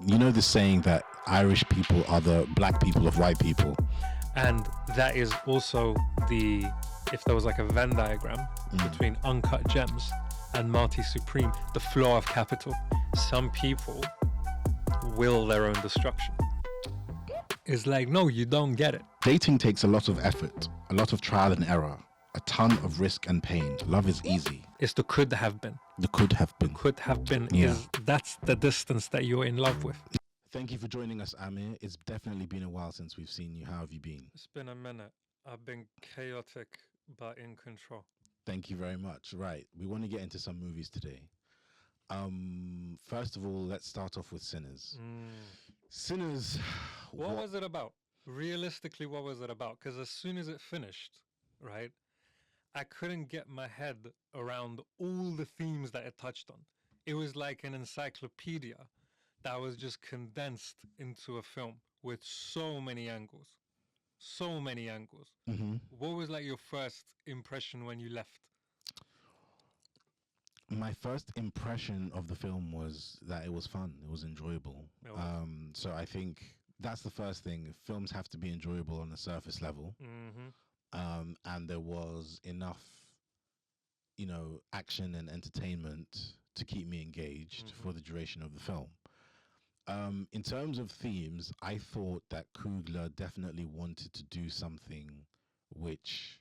You know the saying that Irish people are the black people of white people. And that is also if there was like a Venn diagram between Uncut Gems and Marty Supreme, the flaw of capital. Some people will their own destruction. It's like, no, you don't get it. Dating takes a lot of effort, a lot of trial and error, a ton of risk and pain. Love is easy. It's the could have been. The could have been. Could have been Yeah. that's the distance that you're in love with. Thank you for joining us, Amir. It's definitely been a while since we've seen you. How have you been? It's been a minute. I've been chaotic but in control. Thank you very much. Right. We want to get into some movies today. First of all, let's start off with Sinners. Sinners. What was it about? Realistically, what was it about? Because as soon as it finished, right, I couldn't get my head around all the themes that it touched on. It was like an encyclopedia that was just condensed into a film with so many angles. So many angles. Mm-hmm. What was like your first impression when you left? My first impression of the film was that it was fun. It was enjoyable. It was. So I think that's the first thing. Films have to be enjoyable on the surface level. Mm-hmm. And there was enough, action and entertainment to keep me engaged for the duration of the film. In terms of themes, I thought that Coogler definitely wanted to do something which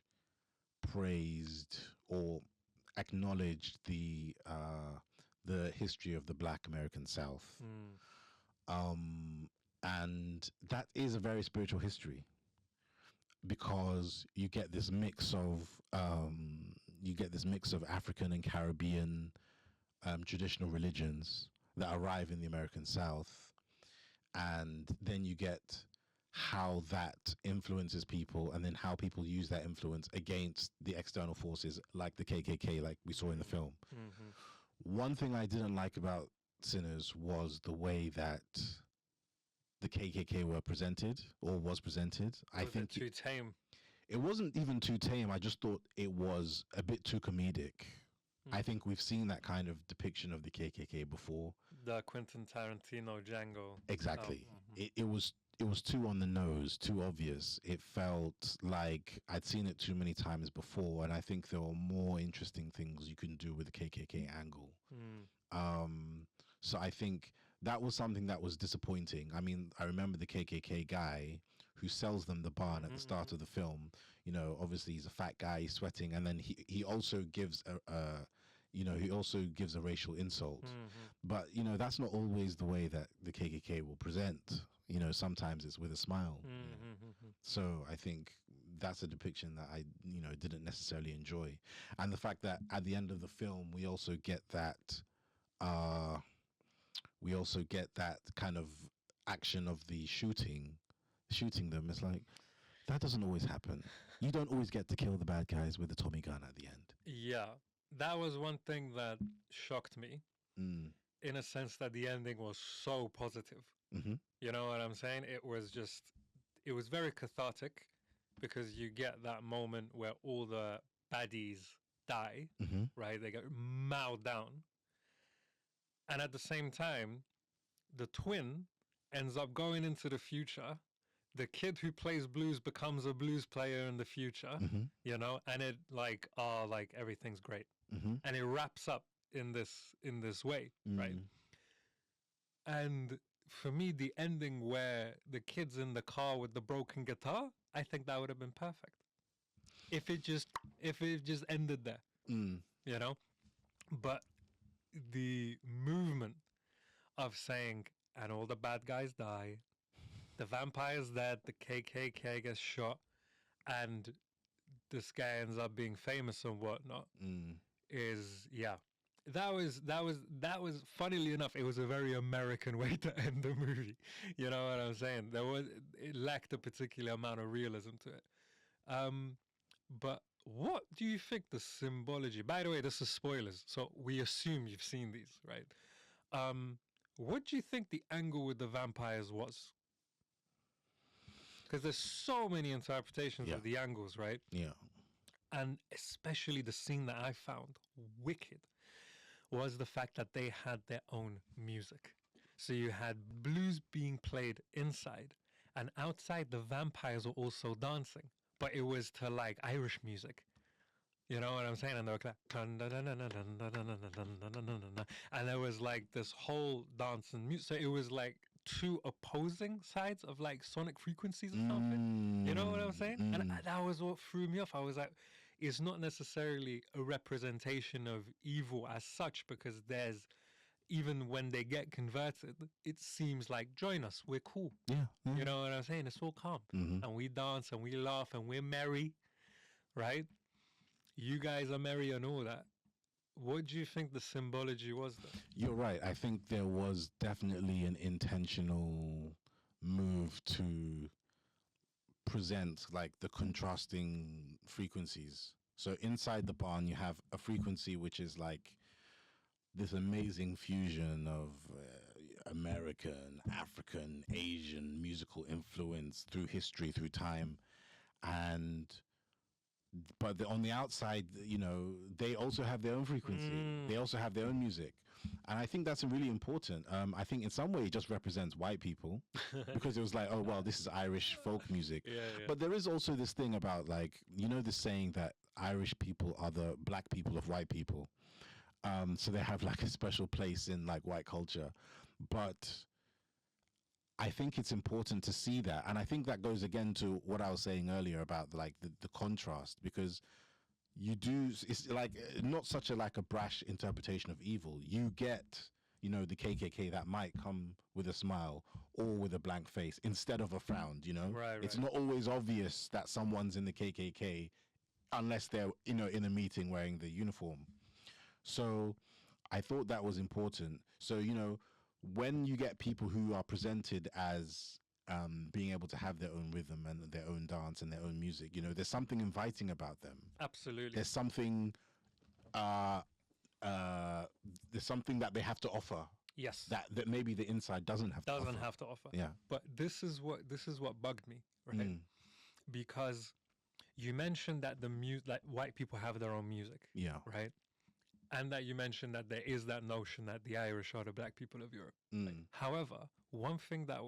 praised or acknowledged the history of the Black American South, and that is a very spiritual history, because you get this mix of African and Caribbean traditional religions that arrive in the American South, and then you get how that influences people, and then how people use that influence against the external forces like the KKK, like we saw in the film. One thing I didn't like about Sinners was the way that the KKK were presented, or was presented. I think too tame. It wasn't even too tame. I just thought it was a bit too comedic. I think we've seen that kind of depiction of the KKK before. The Quentin Tarantino Django. Exactly. It was too on the nose, too obvious. It felt like I'd seen it too many times before, and I think there were more interesting things you can do with the KKK angle. So I think that was something that was disappointing. I mean, I remember the KKK guy who sells them the barn at the start of the film. Obviously he's a fat guy, he's sweating, and then he also gives a racial insult. But that's not always the way that the KKK will present. Sometimes it's with a smile. So I think that's a depiction that I didn't necessarily enjoy. And the fact that at the end of the film we also get that kind of action of the shooting them. It's like, that doesn't always happen. You don't always get to kill the bad guys with a Tommy gun at the end. Yeah, that was one thing that shocked me, in a sense that the ending was so positive. You know what I'm saying? It was very cathartic, because you get that moment where all the baddies die, right? They get mowed down. And at the same time, the twin ends up going into the future. The kid who plays blues becomes a blues player in the future, and it like everything's great. And it wraps up in this way, right? And for me, the ending where the kid's in the car with the broken guitar, I think that would have been perfect. If it just ended there, But the movement of saying, and all the bad guys die, the vampire's dead, the KKK gets shot, and this guy ends up being famous and whatnot, that was funnily enough, it was a very American way to end the movie. You know what I'm saying? It lacked a particular amount of realism to it. But what do you think the symbology? By the way, this is spoilers, so we assume you've seen these, right? What do you think the angle with the vampires was? Because there's so many interpretations of the angles, right? Yeah. And especially the scene that I found wicked was the fact that they had their own music. So you had blues being played inside, and outside the vampires were also dancing, but it was to like Irish music. You know what I'm saying? And they were like, and there was like this whole dance and music. So it was like two opposing sides of like sonic frequencies or something. You know what I'm saying? And that was what threw me off. I was like, it's not necessarily a representation of evil as such, because there's, even when they get converted, it seems like, join us, we're cool. Yeah. You know what I'm saying? It's all calm. And we dance and we laugh and we're merry, right? You guys are merry and all that. What do you think the symbology was then? You're right. I think there was definitely an intentional move to present like the contrasting frequencies. So inside the barn, you have a frequency which is like this amazing fusion of American, African, Asian musical influence through history, through time. But on the outside, you know, they also have their own frequency. They also have their own music. And I think that's really important. I think in some way it just represents white people because it was like, oh, well, this is Irish folk music. Yeah. But there is also this thing about like, you know, this saying that Irish people are the black people of white people. So they have like a special place in like white culture. But I think it's important to see that. And I think that goes again to what I was saying earlier about like the contrast, because you do, it's like not such a like a brash interpretation of evil. You get, you know, the KKK that might come with a smile or with a blank face instead of a frown, you know? Right. It's not always obvious that someone's in the KKK unless they're, you know, in a meeting wearing the uniform. So I thought that was important. So, you know, when you get people who are presented as being able to have their own rhythm and their own dance and their own music, you know, there's something inviting about them. Absolutely. There's something that they have to offer. Yes. That maybe the inside doesn't have to offer. Yeah. But this is what bugged me, right? Because you mentioned that like white people have their own music. Yeah. Right? And that you mentioned that there is that notion that the Irish are the black people of Europe. Right? However, one thing that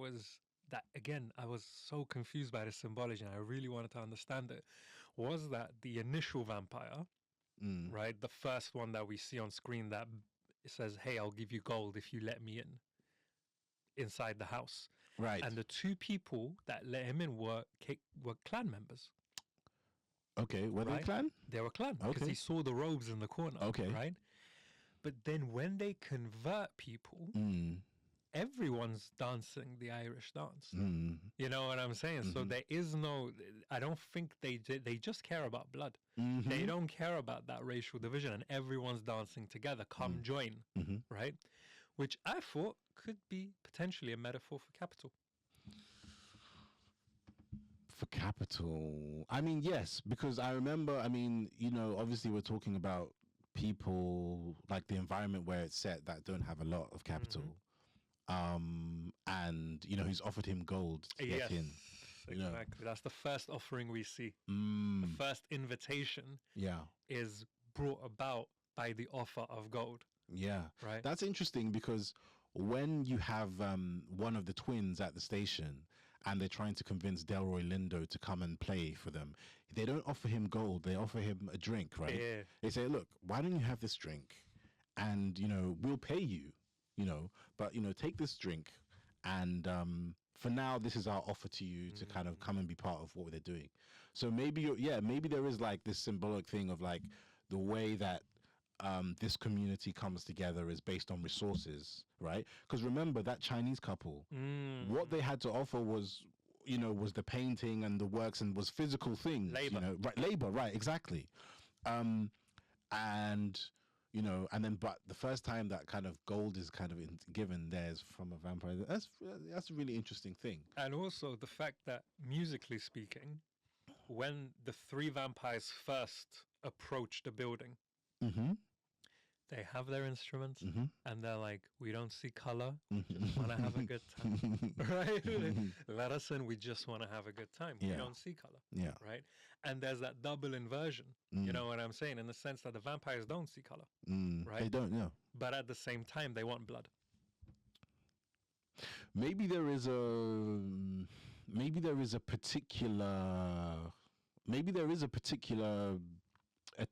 again, I was so confused by the symbology and I really wanted to understand it, was that the initial vampire, right? The first one that we see on screen that says, hey, I'll give you gold if you let me inside the house. Right. And the two people that let him in were clan members. Okay, were they clan? They were clan, because he saw the robes in the corner. Okay. Right? But then when they convert people, everyone's dancing the Irish dance. You know what I'm saying? So there is no, I don't think they just care about blood. They don't care about that racial division, and everyone's dancing together. Come join, right? Which I thought could be potentially a metaphor for capital. For capital, I mean, yes, because I remember, I mean, you know, obviously we're talking about people, like the environment where it's set, that don't have a lot of capital. And, you know, he's offered him gold to get in. Exactly. Know? That's the first offering we see. The first invitation is brought about by the offer of gold. Yeah. Right. That's interesting, because when you have one of the twins at the station and they're trying to convince Delroy Lindo to come and play for them, they don't offer him gold, they offer him a drink, right? Yeah. They say, look, why don't you have this drink? And, you know, we'll pay you, you know, but, you know, take this drink. And for now, this is our offer to you to kind of come and be part of what they're doing. So maybe, maybe there is like this symbolic thing of like the way that this community comes together is based on resources, right? Because remember that Chinese couple, what they had to offer was, you know, was the painting and the works and was physical things. Labor. You know, right, labor, right, exactly. And, you know, and then, but the first time that kind of gold is kind of given, there's from a vampire, that's a really interesting thing. And also the fact that, musically speaking, when the three vampires first approach the building, they have their instruments and they're like, we don't see color, just want to have a good time. Right? Let us in, we just want to have a good time. We don't see color. Yeah. Right? And there's that double inversion, you know what I'm saying, in the sense that the vampires don't see color. Right? They don't, yeah. But at the same time, they want blood. Maybe there is a maybe there is a particular maybe there is a particular uh,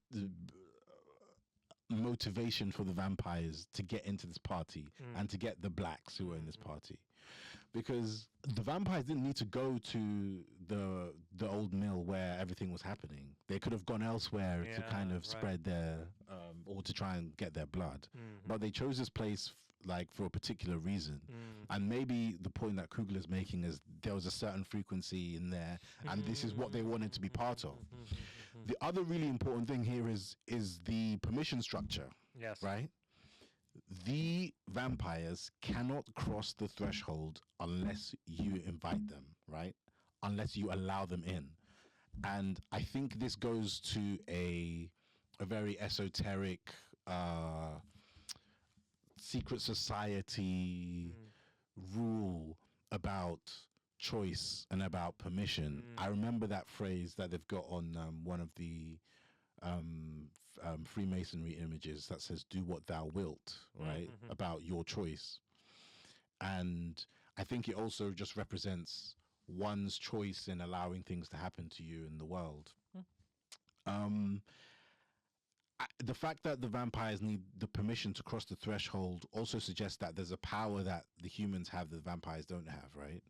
motivation for the vampires to get into this party and to get the blacks who were in this party, because the vampires didn't need to go to the old mill where everything was happening. They could have gone elsewhere to kind of spread their or to try and get their blood, but they chose this place like for a particular reason. And maybe the point that Kugler's making is there was a certain frequency in there, and this is what they wanted to be part of. The other really important thing here is the permission structure. Yes. Right? The vampires cannot cross the threshold unless you invite them, right? Unless you allow them in. And I think this goes to a very esoteric secret society rule about choice and about permission. I remember that phrase that they've got on one of the Freemasonry images that says "do what thou wilt," right? About your choice. And I think it also just represents one's choice in allowing things to happen to you in the world. The fact that the vampires need the permission to cross the threshold also suggests that there's a power that the humans have that the vampires don't have, right?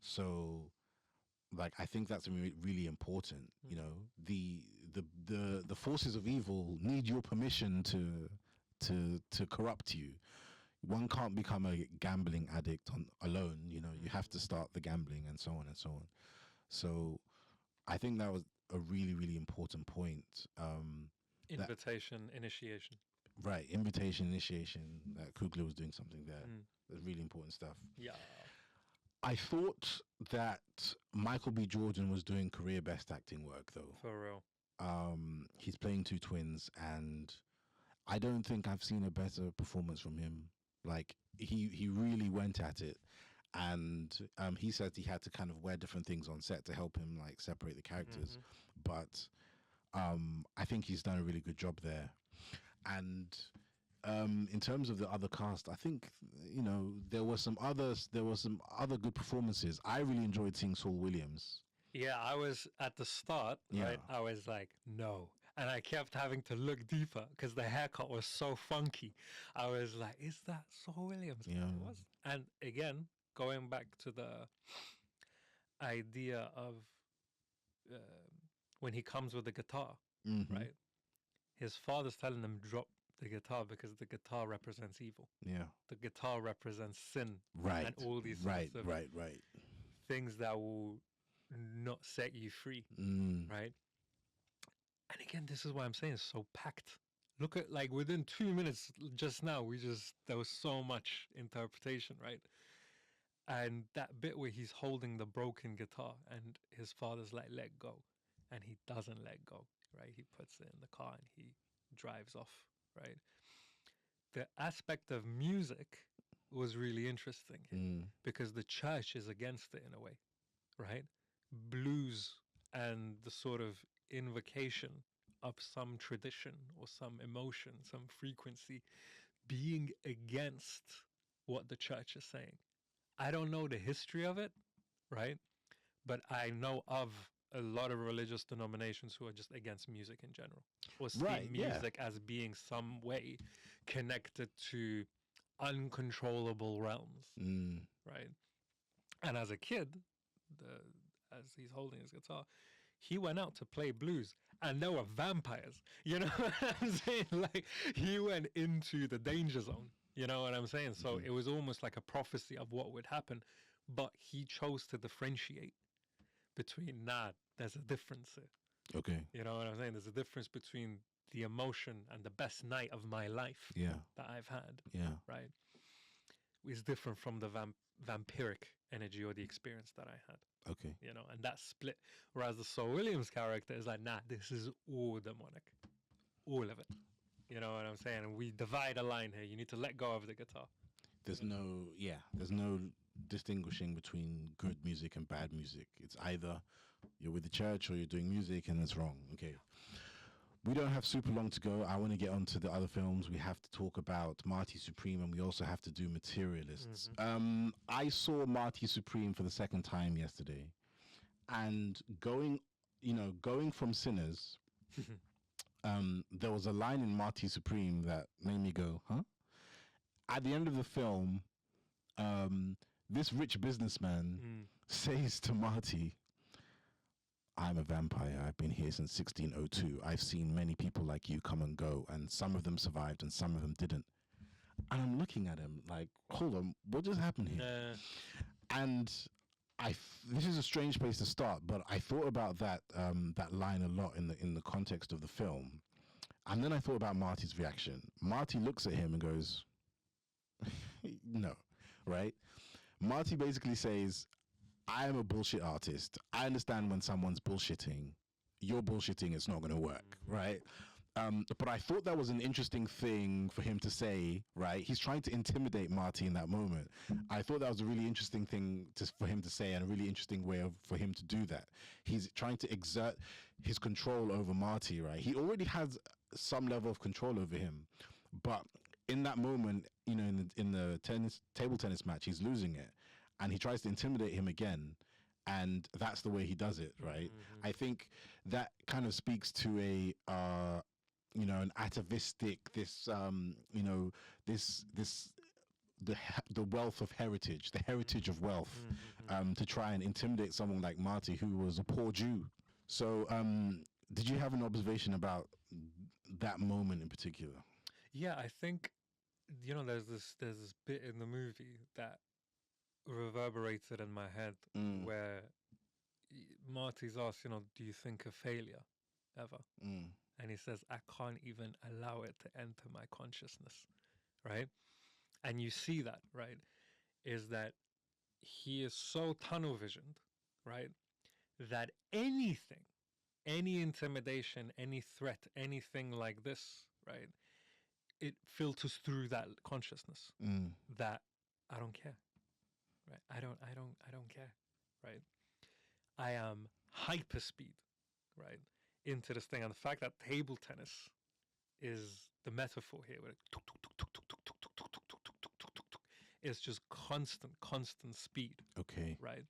So, like, I think that's really important. You know, the forces of evil need your permission to corrupt you. One can't become a gambling addict alone. You know, you have to start the gambling and so on and so on. So, I think that was a really, really important point. Invitation, initiation. Right, invitation, initiation. Kugler was doing something there. That's really important stuff. Yeah. I thought that Michael B. Jordan was doing career best acting work, though. For real. He's playing two twins, and I don't think I've seen a better performance from him. Like, he really went at it. And he said he had to kind of wear different things on set to help him, like, separate the characters. But I think he's done a really good job there. And in terms of the other cast, I think, you know, there were some other good performances. I really enjoyed seeing Saul Williams. Yeah, I was at the start, right? I was like, no. And I kept having to look deeper because the haircut was so funky. I was like, is that Saul Williams? Yeah. It was. And again, going back to the idea of when he comes with the guitar, right? His father's telling him drop the guitar because the guitar represents evil. Yeah. The guitar represents sin. Right. And all these right, sorts of right. things that will not set you free. Right. And again, this is why I'm saying it's so packed. Look at, like, within 2 minutes just now, there was so much interpretation, right? And that bit where he's holding the broken guitar and his father's like, let go. And he doesn't let go, right? He puts it in the car and he drives off, right? The aspect of music was really interesting here because the church is against it in a way, right? Blues and the sort of invocation of some tradition or some emotion, some frequency being against what the church is saying. I don't know the history of it, right? But I know of a lot of religious denominations who are just against music in general, or see music as being some way connected to uncontrollable realms, right? And as a kid, as he's holding his guitar, he went out to play blues, and there were vampires. You know what I'm saying? Like, he went into the danger zone. You know what I'm saying? So it was almost like a prophecy of what would happen, but he chose to differentiate between, there's a difference here. Okay. You know what I'm saying? There's a difference between the emotion and the best night of my life that I've had. Yeah. Right? It's different from the vampiric energy or the experience that I had. Okay. You know, and that split. Whereas the Saul Williams character is like, this is all demonic. All of it. You know what I'm saying? And we divide a line here. You need to let go of the guitar. There's no distinguishing between good music and bad music. It's either you're with the church or you're doing music and it's wrong. Okay. we don't have super long to go. I want to get on to the other films. We have to talk about Marty Supreme, and we also have to do Materialists. I saw Marty Supreme for the second time yesterday, and going from Sinners, there was a line in Marty Supreme that made me go, huh? At the end of the film, this rich businessman says to Marty, I'm a vampire. I've been here since 1602. I've seen many people like you come and go, and some of them survived and some of them didn't. And I'm looking at him like, hold on, what just happened here? And this is a strange place to start, but I thought about that line a lot in the context of the film. And then I thought about Marty's reaction. Marty looks at him and goes, no, right? Marty basically says, I am a bullshit artist. I understand when someone's bullshitting. You're bullshitting, it's not going to work, right? But I thought that was an interesting thing for him to say, right? He's trying to intimidate Marty in that moment. I thought that was a really interesting thing for him to say, and a really interesting way for him to do that. He's trying to exert his control over Marty, right? He already has some level of control over him, but in that moment, you know, in the table tennis match, he's losing it, and he tries to intimidate him again. And that's the way he does it, right? I think that kind of speaks to an atavistic, the wealth of heritage, the heritage of wealth, to try and intimidate someone like Marty, who was a poor Jew. So, did you have an observation about that moment in particular? Yeah, I think, there's this bit in the movie that reverberated in my head where Marty's asked, do you think of failure ever? And he says, I can't even allow it to enter my consciousness, right? And you see that, right, is that he is so tunnel visioned, right, that anything, any intimidation, any threat, anything like this, right, it filters through that consciousness that I don't care, right? I don't care, right? I am hyperspeed, right, into this thing. And the fact that table tennis is the metaphor here, where it's just constant speed. Okay. Right.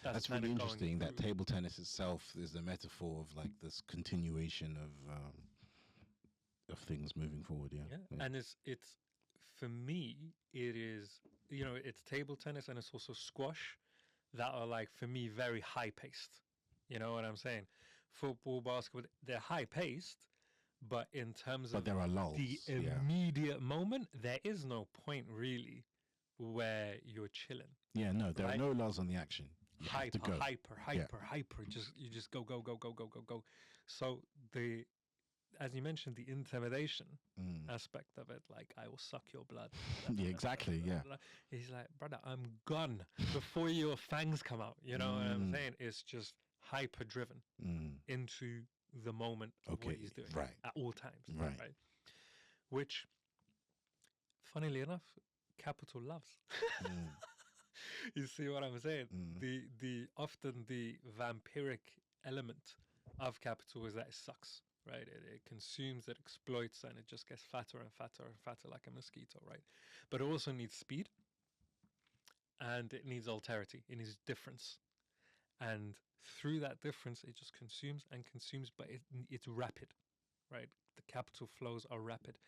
That's really interesting. That table tennis itself is a metaphor of like this continuation of things moving forward. Yeah. And it's for me, it is, it's table tennis, and it's also squash that are, like, for me, very high paced. You know what I'm saying? Football, basketball, they're high paced, but in terms of there are lulls, the immediate moment, there is no point really where you're chilling. Yeah, no, there are no lulls on the action. You have to go. Hyper. You just go. So as you mentioned, the intimidation aspect of it, like, I will suck your blood. Yeah, exactly. Yeah. He's like, brother, I'm gone before your fangs come out. You know what I'm saying? It's just hyper driven into the moment of what he's doing at all times. Right. Which, funnily enough, Capital loves. You see what I'm saying? The often the vampiric element of Capital is that it sucks, right? It consumes, it exploits, and it just gets fatter and fatter and fatter like a mosquito, right? But it also needs speed, and it needs alterity, it needs difference. And through that difference, it just consumes and consumes, but it's rapid, right? The Capital flows are rapid.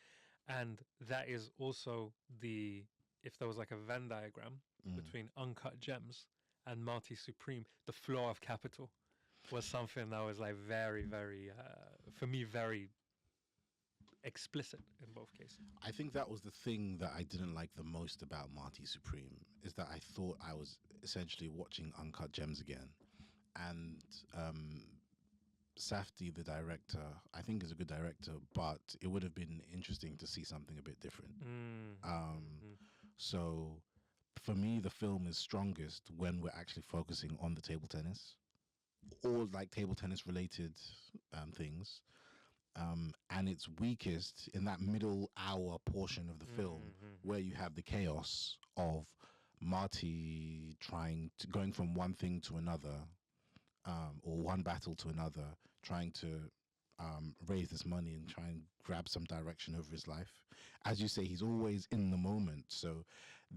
And that is also if there was like a Venn diagram between Uncut Gems and Marty Supreme, the flow of Capital was something that was like very, very, for me, very explicit in both cases. I think that was the thing that I didn't like the most about Marty Supreme, is that I thought I was essentially watching Uncut Gems again. And Safdie, the director, I think is a good director, but it would have been interesting to see something a bit different. So for me, the film is strongest when we're actually focusing on the table tennis, or like table tennis related things. And it's weakest in that middle hour portion of the film where you have the chaos of Marty going from one thing to another, or one battle to another, trying to raise this money and try and grab some direction over his life. As you say, he's always in the moment, so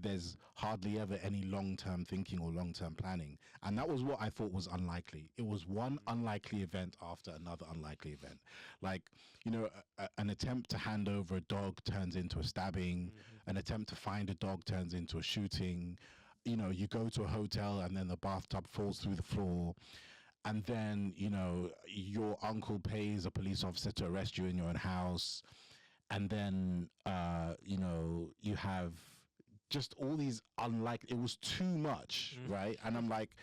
there's hardly ever any long-term thinking or long-term planning. And that was what I thought was unlikely. It was one unlikely event after another unlikely event. Like, you know, an attempt to hand over a dog turns into a stabbing. An attempt to find a dog turns into a shooting. You know, you go to a hotel and then the bathtub falls through the floor. And then, you know, your uncle pays a police officer to arrest you in your own house. And then, you know, you have just all these it was too much, right? And I'm like,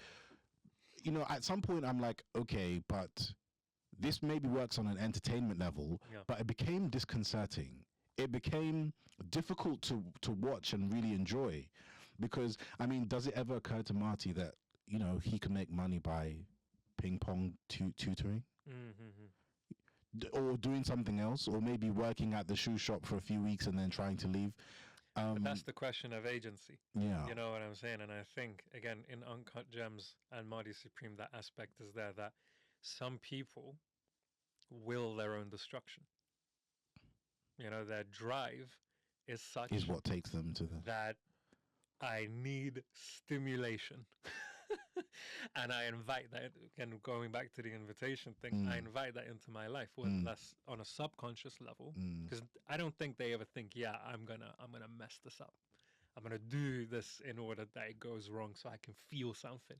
you know, at some point I'm like, okay, but this maybe works on an entertainment level, but it became disconcerting. It became difficult to watch and really enjoy. Because, I mean, does it ever occur to Marty that, you know, he can make money by ping pong tutoring? Or doing something else, or maybe working at the shoe shop for a few weeks and then trying to leave. But that's the question of agency. Yeah. You know what I'm saying? And I think, again, in Uncut Gems and Marty Supreme, that aspect is there, that some people will their own destruction. You know, their drive is such... is what takes them to that I need stimulation. And I invite that, again, going back to the invitation thing, I invite that into my life, whether that's on a subconscious level, because I don't think they ever think, yeah, I'm gonna mess this up. I'm gonna do this in order that it goes wrong so I can feel something.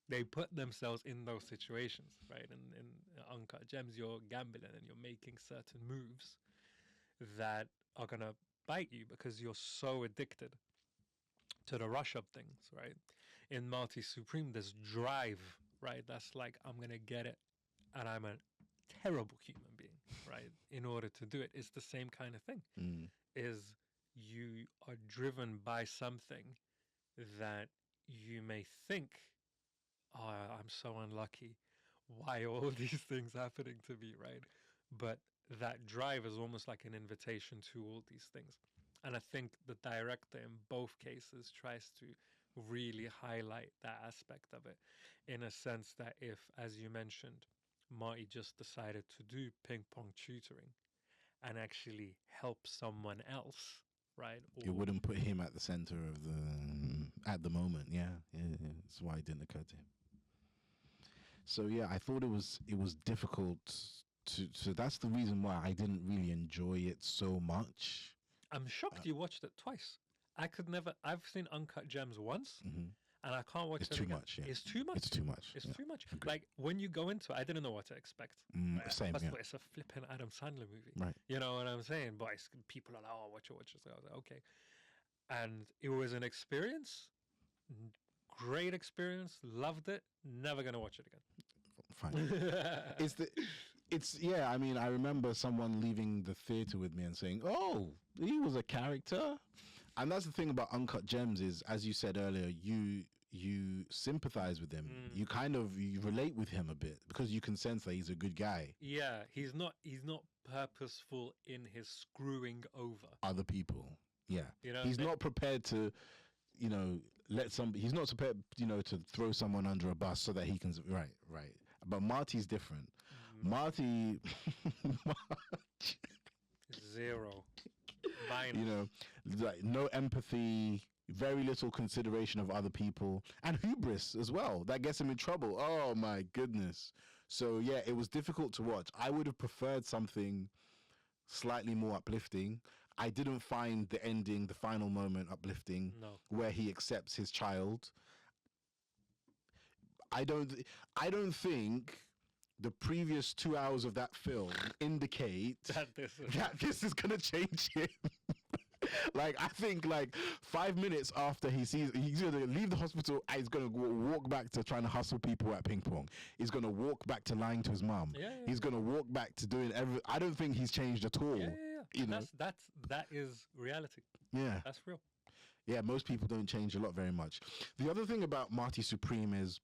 They put themselves in those situations, right? In Uncut Gems, you're gambling and you're making certain moves that are gonna bite you because you're so addicted to the rush of things, right? In Marty Supreme, this drive, right? That's like, I'm going to get it, and I'm a terrible human being, right? In order to do it. It's the same kind of thing. Is you are driven by something that you may think, oh, I'm so unlucky. Why are all these things happening to me, right? But that drive is almost like an invitation to all these things. And I think the director in both cases tries to really highlight that aspect of it, in a sense that if, as you mentioned, Marty just decided to do ping pong tutoring and actually help someone else, right? It wouldn't put him at the center of at the moment. Yeah. That's why it didn't occur to him. So yeah, I thought it was difficult so that's the reason why I didn't really enjoy it so much. I'm shocked you watched it twice. I could never. I've seen Uncut Gems once, and I can't watch it again. Much, yeah. It's too much. It's too much. It's too much. Like, when you go into it, I didn't know what to expect. Same, First yeah. of all, it's a flipping Adam Sandler movie. Right. You know what I'm saying? But people are like, oh, watch it. So I was like, okay. And it was an experience. Great experience. Loved it. Never going to watch it again. Fine. Yeah, I mean, I remember someone leaving the theater with me and saying, oh, he was a character. And that's the thing about Uncut Gems is, as you said earlier, you sympathize with him. You relate with him a bit because you can sense that he's a good guy. Yeah, he's not purposeful in his screwing over other people. Yeah. You know, he's not prepared to, you know, he's not prepared, you know, to throw someone under a bus so that he can, right. But Marty's different. Marty zero. Minus. You know, like no empathy, very little consideration of other people, and hubris as well. That gets him in trouble. Oh my goodness. So yeah, it was difficult to watch. I would have preferred something slightly more uplifting. I didn't find the ending, the final moment uplifting, where he accepts his child. I don't think the previous 2 hours of that film indicate that this is going to change him. Like, I think, 5 minutes after he's going to leave the hospital, and he's going to walk back to trying to hustle people at ping pong. He's going to walk back to lying to his mum. He's going to walk back to doing everything. I don't think he's changed at all. You know? That is reality. Yeah. That's real. Yeah, most people don't change a lot very much. The other thing about Marty Supreme is,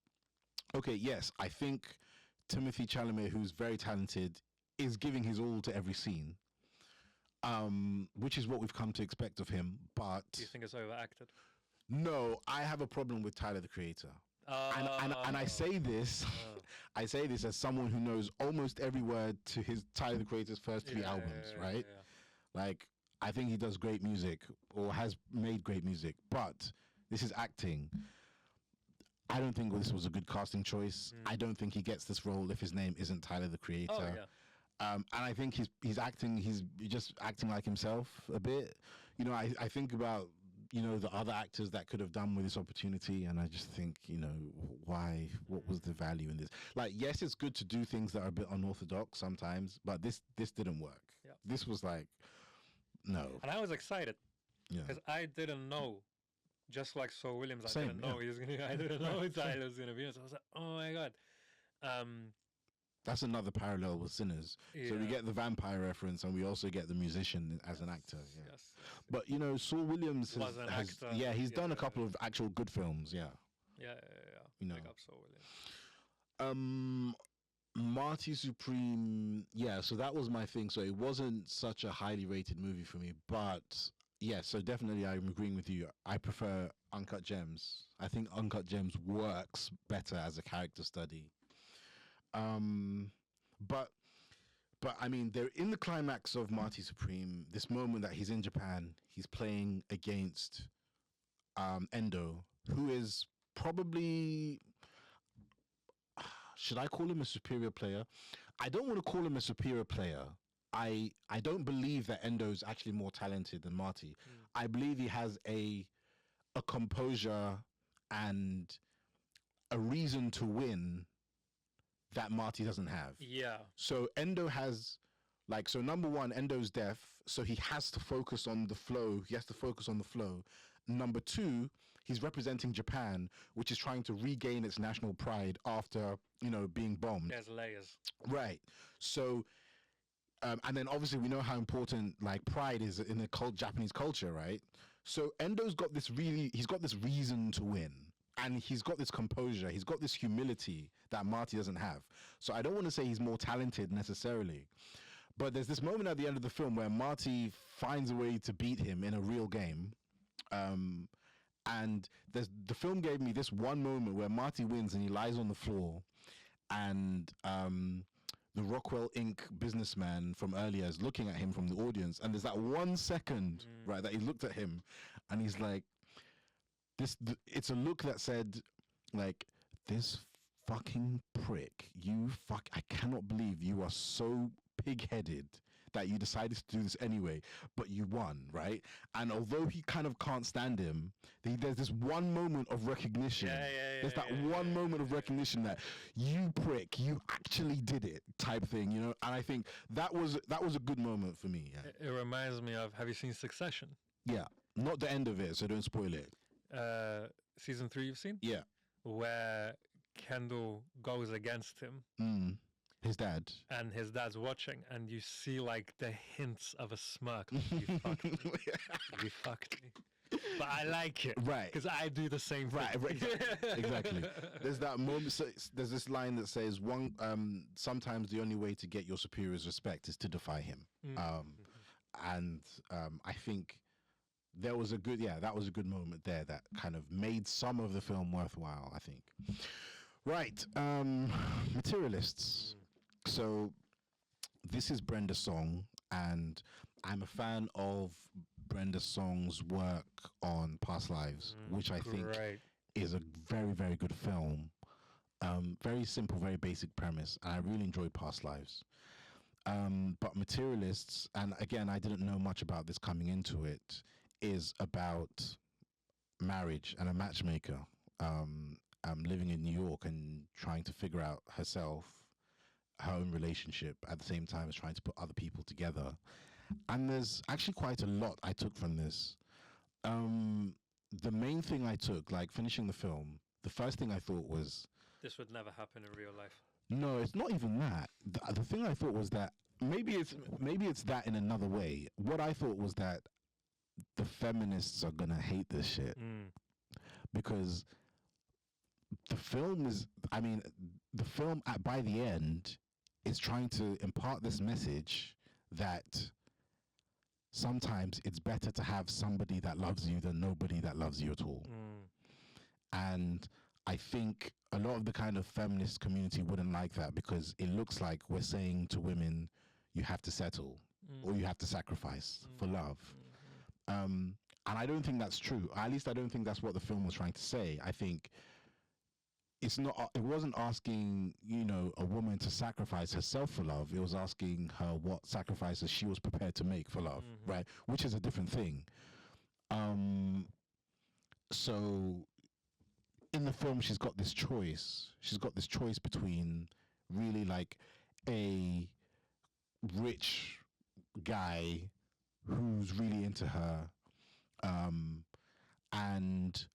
okay, yes, I think Timothy Chalamet, who's very talented, is giving his all to every scene, which is what we've come to expect of him. But do you think it's overacted? No, I have a problem with Tyler, the Creator. And I say this, I say this as someone who knows almost every word to his Tyler the Creator's first three albums, right? Like, I think he does great music or has made great music, but this is acting. I don't think this was a good casting choice. I don't think he gets this role if his name isn't Tyler the Creator. Oh, yeah. And I think he's acting. He's just acting like himself a bit. You know, I think about, you know, the other actors that could have done with this opportunity, and I just think, you know, why? What was the value in this? Like, yes, it's good to do things that are a bit unorthodox sometimes, but this didn't work. Yep. This was like, no. And I was excited because Yeah. I didn't know. Just like Saul Williams, Same, I didn't know he was gonna. I didn't know Tyler was gonna be. So I was like, oh my god. That's another parallel with Sinners. So we get the vampire reference, and we also get the musician as an actor. Yeah. Yes. But you know, Saul Williams Was an actor. yeah, he's done a couple of actual good films. Yeah. Yeah. You know. Big up Saul Williams. Marty Supreme. Yeah. So that was my thing. So it wasn't such a highly rated movie for me, but yeah. So definitely, I'm agreeing with you. I prefer Uncut Gems. I think Uncut Gems works better as a character study. But I mean, they're in the climax of Marty Supreme. This moment that he's in Japan, he's playing against Endo, who is probably, should I call him a superior player? I don't want to call him a superior player. I don't believe that Endo's actually more talented than Marty. I believe he has a composure and a reason to win that Marty doesn't have. Yeah. So Endo has, like, so number one, Endo's deaf, so he has to focus on the flow. He has to focus on the flow. Number two, he's representing Japan, which is trying to regain its national pride after, you know, being bombed. There's layers. Right. So, and then obviously we know how important, like, pride is in the Japanese culture, right? So Endo's got this he's got this reason to win. And he's got this composure, he's got this humility that Marty doesn't have. So I don't want to say he's more talented necessarily. But there's this moment at the end of the film where Marty finds a way to beat him in a real game. And the film gave me this one moment where Marty wins and he lies on the floor. And the Rockwell Inc. businessman from earlier is looking at him from the audience. And there's that 1 second, right, that he looked at him and he's like, it's a look that said, like, this fucking prick, I cannot believe you are so pig-headed that you decided to do this anyway, but you won, right? And although he kind of can't stand him, there's this one moment of recognition. There's that one moment of recognition that you prick, you actually did it, type thing, you know. And I think that was a good moment for me. Yeah. It reminds me of. Have you seen Succession? Yeah, not the end of it, so don't spoil it. Season 3 you've seen? Yeah. Where Kendall goes against him. His dad. And his dad's watching, and you see like the hints of a smirk. You fucked me. You fucked me. But I like it. Right. Because I do the same thing. Right. Exactly. There's that moment, so there's this line that says, sometimes the only way to get your superior's respect is to defy him. And I think that was a good moment there that kind of made some of the film worthwhile, I think. Right. Materialists. So this is Brenda Song, and I'm a fan of Brenda Song's work on Past Lives, which I think is a very, very good film. Very simple, very basic premise, and I really enjoyed Past Lives. But Materialists, and again, I didn't know much about this coming into it, is about marriage and a matchmaker living in New York and trying to figure out herself, her own relationship, at the same time as trying to put other people together. And there's actually quite a lot I took from this. The main thing I took, like finishing the film, the first thing I thought was, this would never happen in real life. No, it's not even that. The thing I thought was that maybe it's that in another way. What I thought was that the feminists are gonna hate this shit because the film by the end is trying to impart this message that sometimes it's better to have somebody that loves you than nobody that loves you at all. And I think a lot of the kind of feminist community wouldn't like that, because it looks like we're saying to women, you have to settle or you have to sacrifice for love. And I don't think that's true. At least I don't think that's what the film was trying to say. I think it's not. It wasn't asking, a woman to sacrifice herself for love. It was asking her what sacrifices she was prepared to make for love, right? Which is a different thing. So in the film, she's got this choice. She's got this choice between really like a rich guy who's really into her, and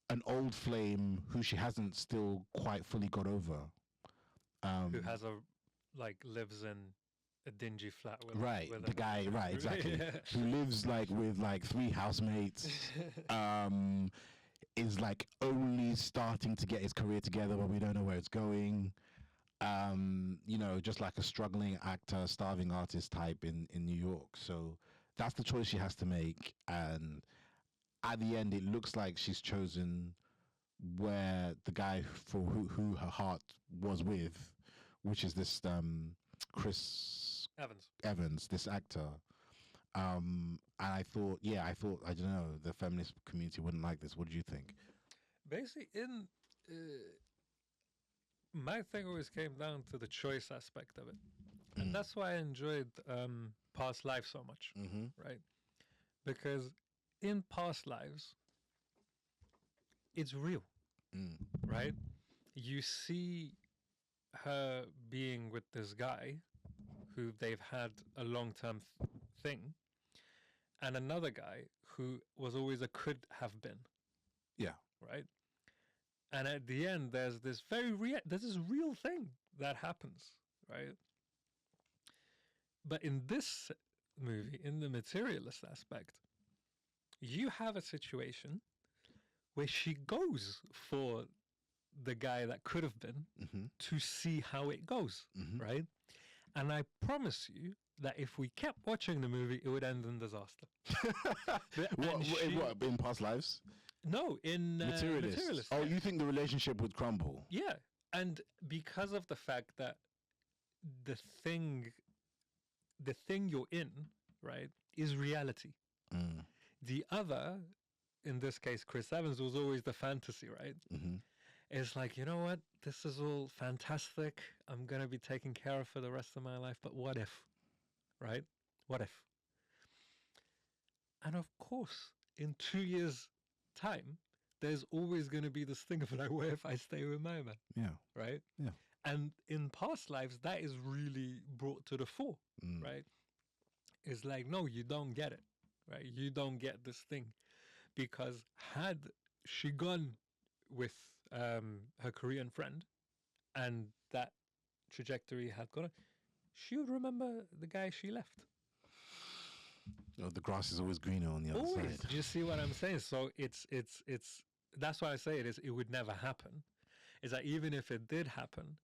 an old flame who she hasn't still quite fully got over. Who has lives in a dingy flat with right with the guy, right, exactly. Yeah. Who lives with 3 housemates, is only starting to get his career together, but we don't know where it's going. Just like a struggling actor, starving artist type in New York. So that's the choice she has to make, and at the end it looks like she's chosen where the guy for who her heart was with, which is this Chris Evans, this actor. And I thought, I don't know, the feminist community wouldn't like this. What do you think? Basically, my thing always came down to the choice aspect of it, and that's why I enjoyed Past Lives so much, right? Because in Past Lives, it's real, right? You see her being with this guy who they've had a long-term thing, and another guy who was always a could have been. Yeah. Right? And at the end, there's this real thing that happens, right? But in this movie, in the materialist aspect, you have a situation where she goes for the guy that could have been to see how it goes, right? And I promise you that if we kept watching the movie, it would end in disaster. What, in Past Lives? No, in Materialists. Oh, you think the relationship would crumble? Yeah, and because of the fact that the thing you're in, right, is reality. The other, in this case, Chris Evans, was always the fantasy, right? It's like, you know what? This is all fantastic. I'm going to be taken care of for the rest of my life. But what if? Right? What if? And of course, in 2 years' time, there's always going to be this thing of like, what if I stay with my man? Yeah. Right? Yeah. And in Past Lives, that is really brought to the fore, right? It's like, no, you don't get it, right? You don't get this thing. Because had she gone with her Korean friend and that trajectory had gone, she would remember the guy she left. The grass is always greener on the other side. Do you see what I'm saying? So it's that's why I say it would never happen. Is that even if it did happen,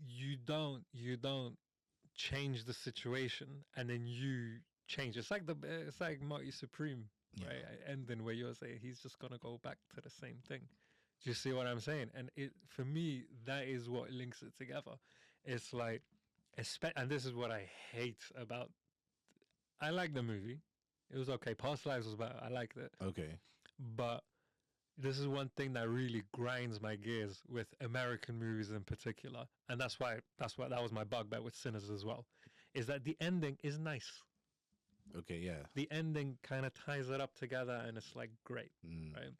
you don't change the situation and then you change. It's like Marty Supreme, right? Ending where you're saying he's just gonna go back to the same thing. Do you see what I'm saying? And for me, that is what links it together. It's like, and this is what I hate about. I like the movie. It was okay. Past Lives was better. I liked it. Okay. But this is one thing that really grinds my gears with American movies in particular, and that's why that was my bugbear with Sinners as well, is that the ending is nice. Okay, yeah. The ending kind of ties it up together, and it's like great, right?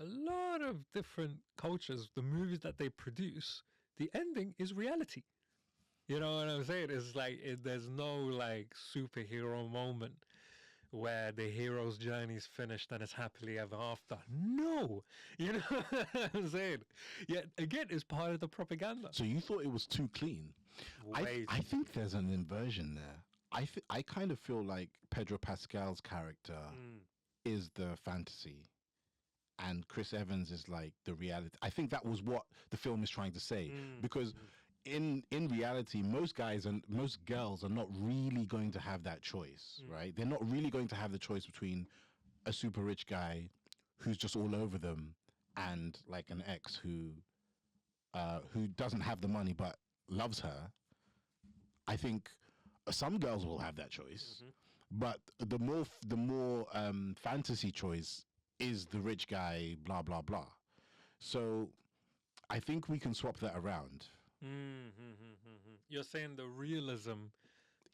A lot of different cultures, the movies that they produce, the ending is reality. You know what I'm saying? It's like there's no like superhero moment where the hero's journey is finished and it's happily ever after. No, you know what I'm saying? Yeah, again, it's part of the propaganda. So you thought it was too clean? I think there's an inversion there. I kind of feel like Pedro Pascal's character is the fantasy, and Chris Evans is like the reality. I think that was what the film is trying to say, because in reality, most guys and most girls are not really going to have that choice, right? They're not really going to have the choice between a super rich guy who's just all over them and like an ex who doesn't have the money but loves her, I think some girls will have that choice. But the more fantasy choice is the rich guy, blah blah blah. So I think we can swap that around. You're saying the realism.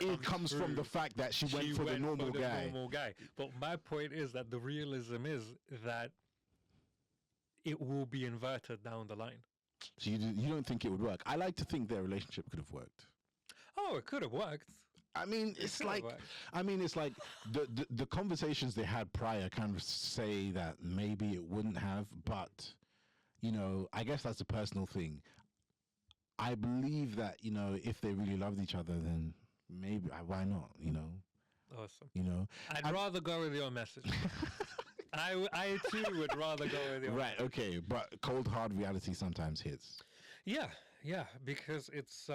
It comes from the fact that she went for the normal guy. But my point is that the realism is that it will be inverted down the line. So you don't think it would work? I like to think their relationship could have worked. Oh, it could have worked. I mean, it's like the conversations they had prior kind of say that maybe it wouldn't have, but you know, I guess that's a personal thing. I believe that, you know, if they really loved each other, then maybe why not? You know. Awesome. You know, I'd rather go with your message. I too would rather go with your right. message. Okay, but cold hard reality sometimes hits. Yeah, because it's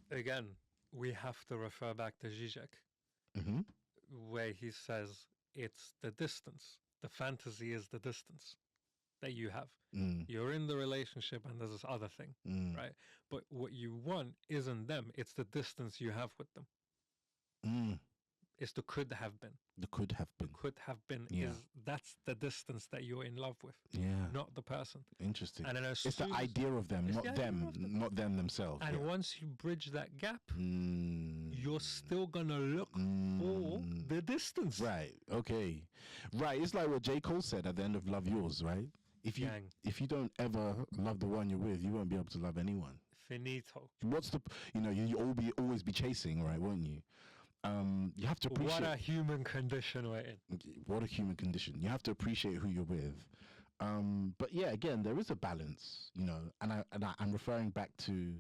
again, we have to refer back to Zizek, where he says it's the distance. The fantasy is the distance that you have. You're in the relationship and there's this other thing, right? But what you want isn't them. It's the distance you have with them. It's the could have been. The could have been. Could have been that's the distance that you're in love with. Yeah. Not the person. Interesting. And then it's the idea of them, not them themselves. And once you bridge that gap, you're still gonna look for the distance. Right. Okay. Right. It's like what J. Cole said at the end of Love Yours, right? If you don't ever love the one you're with, you won't be able to love anyone. Finito. What's the you always be chasing, right? Won't you? You have to appreciate what a human condition we're in. What a human condition. You have to appreciate who you're with. But yeah, again, there is a balance, you know, and I'm referring back to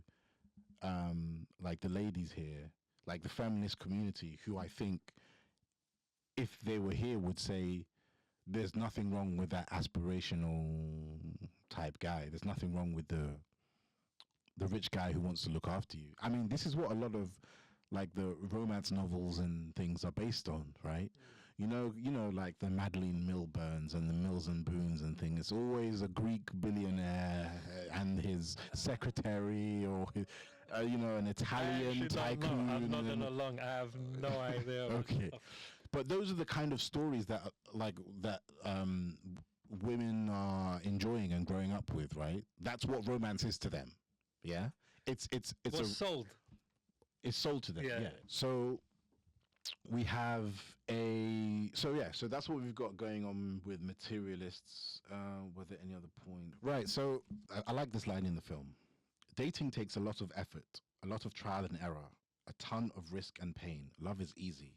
like the ladies here, like the feminist community, who I think if they were here would say there's nothing wrong with that aspirational type guy. There's nothing wrong with the rich guy who wants to look after you. I mean, this is what a lot of like the romance novels and things are based on, right? You know, like the Madeline Milburns and the Mills and Boons and things. It's always a Greek billionaire and his secretary, or an Italian tycoon. I'm not along. I have no idea. Okay, but those are the kind of stories that women are enjoying and growing up with, right? That's what romance is to them. Yeah, it's sold. It's sold to them. Yeah. So we have so that's what we've got going on with Materialists. Were there any other point? Right. So I like this line in the film. Dating takes a lot of effort, a lot of trial and error, a ton of risk and pain. Love is easy.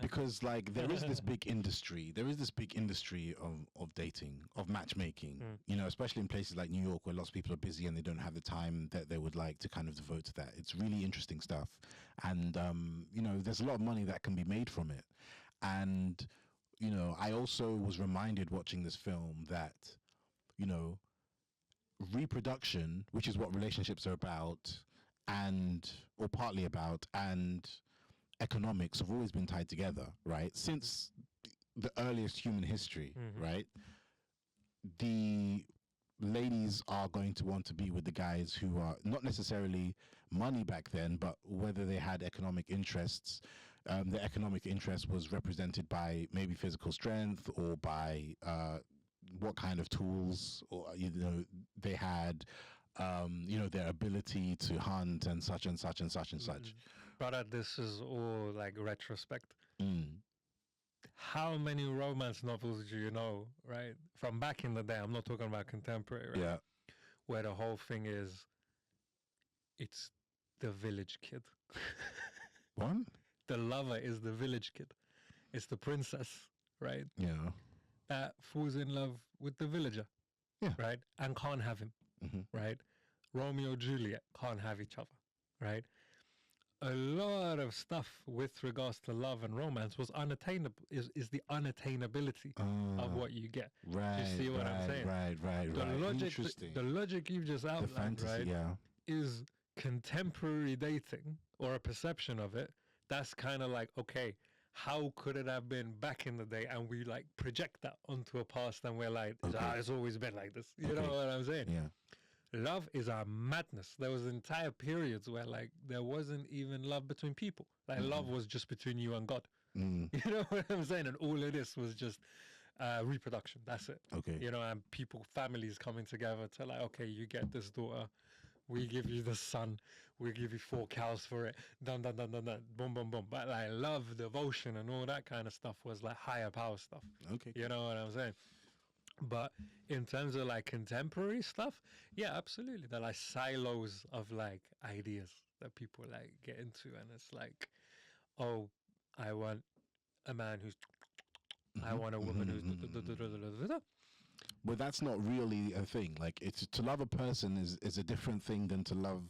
Because like there is this big industry of dating, of matchmaking, you know, especially in places like New York where lots of people are busy and they don't have the time that they would like to kind of devote to that. It's really interesting stuff. And, you know, there's a lot of money that can be made from it. And, you know, I also was reminded watching this film that, you know, reproduction, which is what relationships are about, or partly about, and economics have always been tied together, right? Since the earliest human history, right? The ladies are going to want to be with the guys who are not necessarily money back then, but whether they had economic interests. The economic interest was represented by maybe physical strength or by what kind of tools, or they had, their ability to hunt and such and such and such and such. But this is all like retrospect. How many romance novels do you know, right? From back in the day, I'm not talking about contemporary, right? Yeah. Where the whole thing is, it's the village kid. What? The lover is the village kid. It's the princess, right? Yeah. That falls in love with the villager, right? And can't have him, right? Romeo and Juliet can't have each other, right? A lot of stuff with regards to love and romance was unattainable, is the unattainability of what you get. Right. Do you see what I'm saying? Right. Interesting. The logic you've just outlined, fantasy, right, is contemporary dating, or a perception of it. That's kind of like, okay, how could it have been back in the day? And we like project that onto a past, and we're like, it's always been like this. You know what I'm saying? Yeah. Love is our madness. There was entire periods where like there wasn't even love between people. Like love was just between you and God. You know what I'm saying? And all of this was just reproduction. That's it. Okay. You know, and people, families coming together to like, okay, you get this daughter, we give you the son, we give you 4 cows for it, dun dun dun dun dun, boom boom boom. But like love, devotion, and all that kind of stuff was like higher power stuff. Okay. You know what I'm saying? But in terms of like contemporary stuff, yeah, absolutely. They're like silos of like ideas that people like get into, and it's like, oh, I want a man who's, I want a woman who's. But that's not really a thing. Like, it's to love a person is a different thing than to love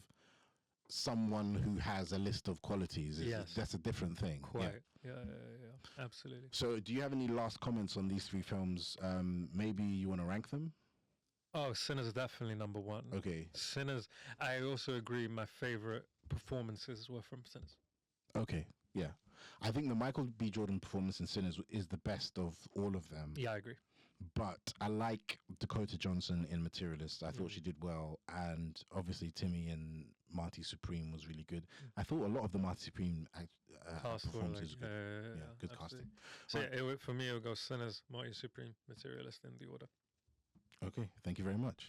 someone who has a list of qualities. Yes. That's a different thing. Quite. Yeah, absolutely. So do you have any last comments on these 3 films? Maybe you want to rank them? Oh, Sinners definitely number 1. Okay. Sinners. I also agree my favorite performances were from Sinners. Okay. Yeah. I think the Michael B. Jordan performance in Sinners is the best of all of them. Yeah, I agree. But I like Dakota Johnson in Materialists. I thought she did well. And obviously Timmy and Marty Supreme was really good. I thought a lot of the Marty Supreme performances were good. Good absolutely. casting. So yeah, for me, it would go Sinners, Marty Supreme, Materialist in the order. Okay, thank you very much.